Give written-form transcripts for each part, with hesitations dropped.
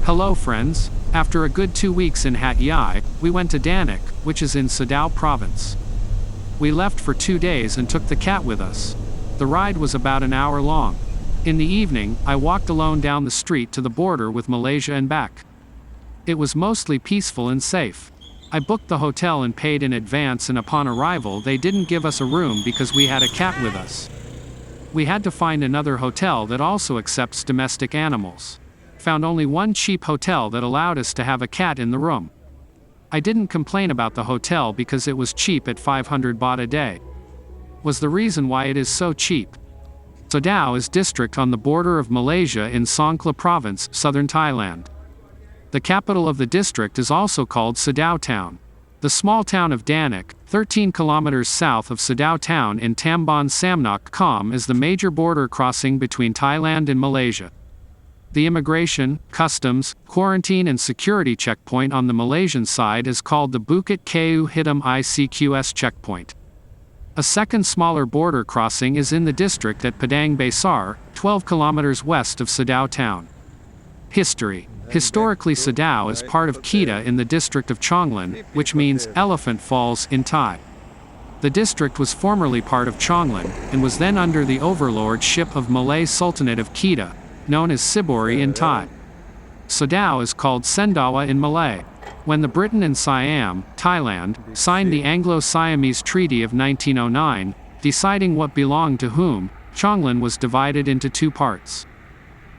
Hello friends, after a good 2 weeks in Hat Yai, we went to Danok, which is in Sadao province. We left for 2 days and took the cat with us. The ride was about an hour long. In the evening, I walked alone down the street to the border with Malaysia and back. It was mostly peaceful and safe. I booked the hotel and paid in advance, and upon arrival they didn't give us a room because we had a cat with us. We had to find another hotel that also accepts domestic animals. Found only one cheap hotel that allowed us to have a cat in the room. I didn't complain about the hotel because it was cheap at 500 baht a day. Was the reason why it is so cheap. Sadao is district on the border of Malaysia in Snicel province, southern Thailand. The capital of the district is also called Sadao town. The small town of Danok, 13 kilometers south of Sadao town in Tambon Samnok Kham, is the major border crossing between Thailand and Malaysia. The immigration, customs, quarantine and security checkpoint on the Malaysian side is called the Bukit Keu Hitam ICQS checkpoint. A second smaller border crossing is in the district at Padang Besar, 12 kilometers west of Sadao town. History. Historically, Sadao is part of Kedah in the district of Chonglan, which means Elephant Falls in Thai. The district was formerly part of Chonglan, and was then under the overlordship of Malay Sultanate of Kedah, known as Sibori in Thai. Sadao is called Sendawa in Malay. When the Britain and Siam, Thailand, signed the Anglo-Siamese Treaty of 1909, deciding what belonged to whom, Chonglan was divided into 2 parts.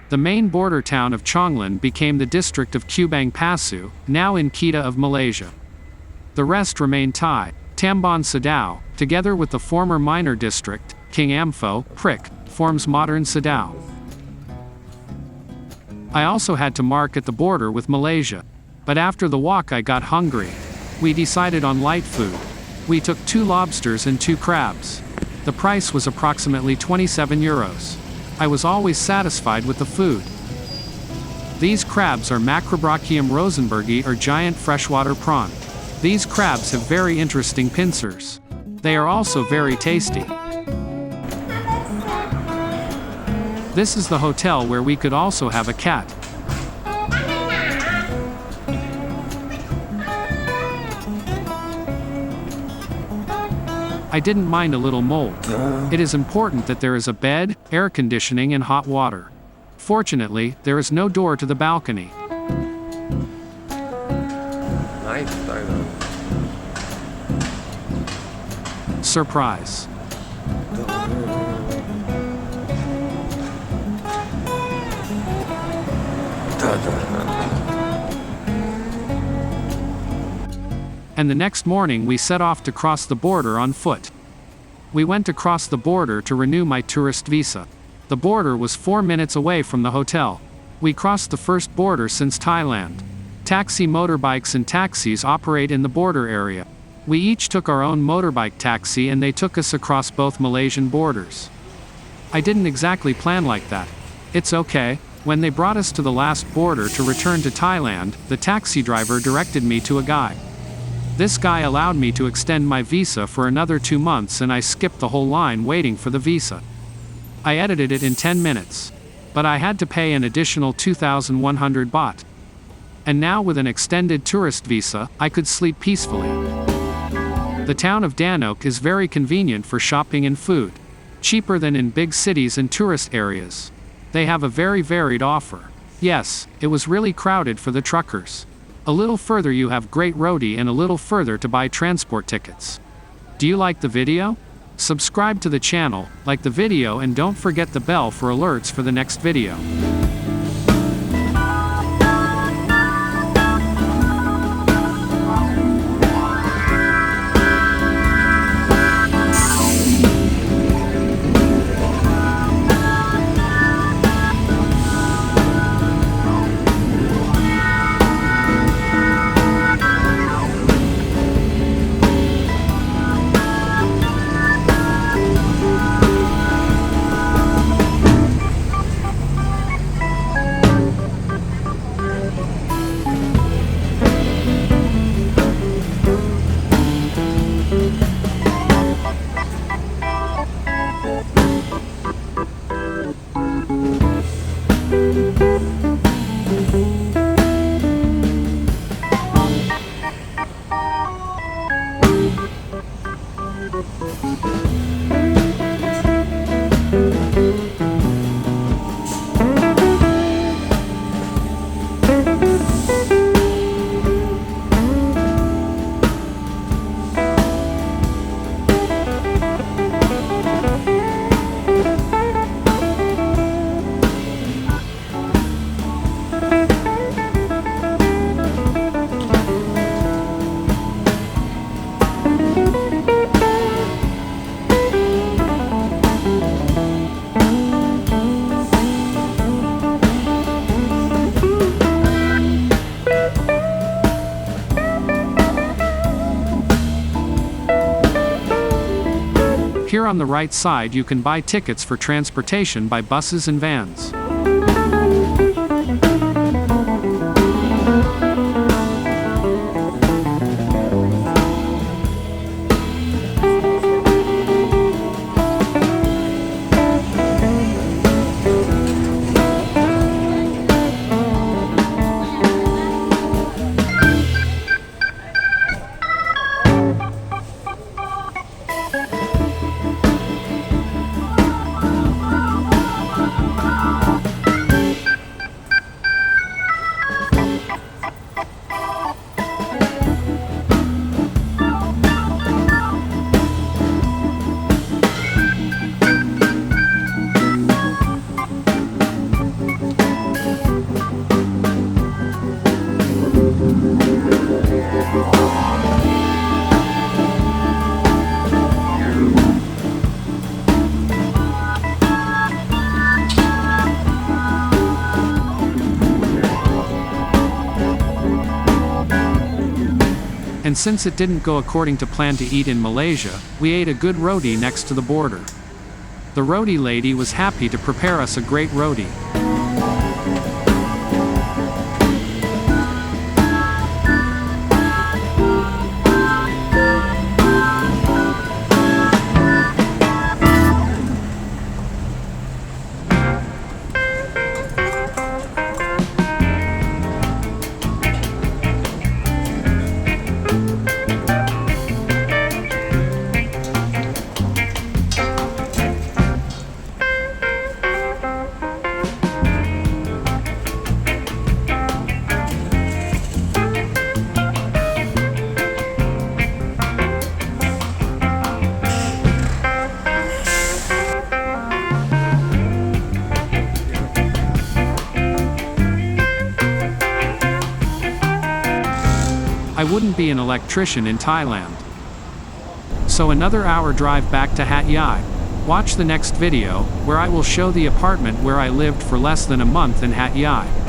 The main border town of Chonglan became the district of Kubang Pasu, now in Kedah of Malaysia. The rest remained Thai. Tambon Sadao, together with the former minor district, King Ampho, Prick, forms modern Sadao. I also had to mark at the border with Malaysia. But after the walk I got hungry. We decided on light food. We took 2 lobsters and 2 crabs. The price was approximately 27 euros. I was always satisfied with the food. These crabs are Macrobrachium rosenbergi, or giant freshwater prawn. These crabs have very interesting pincers. They are also very tasty. This is the hotel where we could also have a cat. I didn't mind a little mold. It is important that there is a bed, air conditioning and hot water. Fortunately, there is no door to the balcony. Nice, Thailand. Surprise. And the next morning we set off to cross the border on foot. We went across the border to renew my tourist visa. The border was 4 minutes away from the hotel. We crossed the first border since Thailand. Taxi motorbikes and taxis operate in the border area. We each took our own motorbike taxi and they took us across both Malaysian borders. I didn't exactly plan like that. It's okay. When they brought us to the last border to return to Thailand, the taxi driver directed me to a guy. This guy allowed me to extend my visa for another 2 months, and I skipped the whole line waiting for the visa. I edited it in 10 minutes. But I had to pay an additional 2,100 baht. And now with an extended tourist visa, I could sleep peacefully. The town of Danok is very convenient for shopping and food. Cheaper than in big cities and tourist areas. They have a very varied offer. Yes, it was really crowded for the truckers. A little further you have Great Roti, and a little further to buy transport tickets. Do you like the video? Subscribe to the channel, like the video, and don't forget the bell for alerts for the next video. on the right side you can buy tickets for transportation by buses and vans. And since it didn't go according to plan to eat in Malaysia, we ate a good roti next to the border. The roti lady was happy to prepare us a great roti. I wouldn't be an electrician in Thailand. So another hour drive back to Hat Yai. Watch the next video, where I will show the apartment where I lived for less than a month in Hat Yai.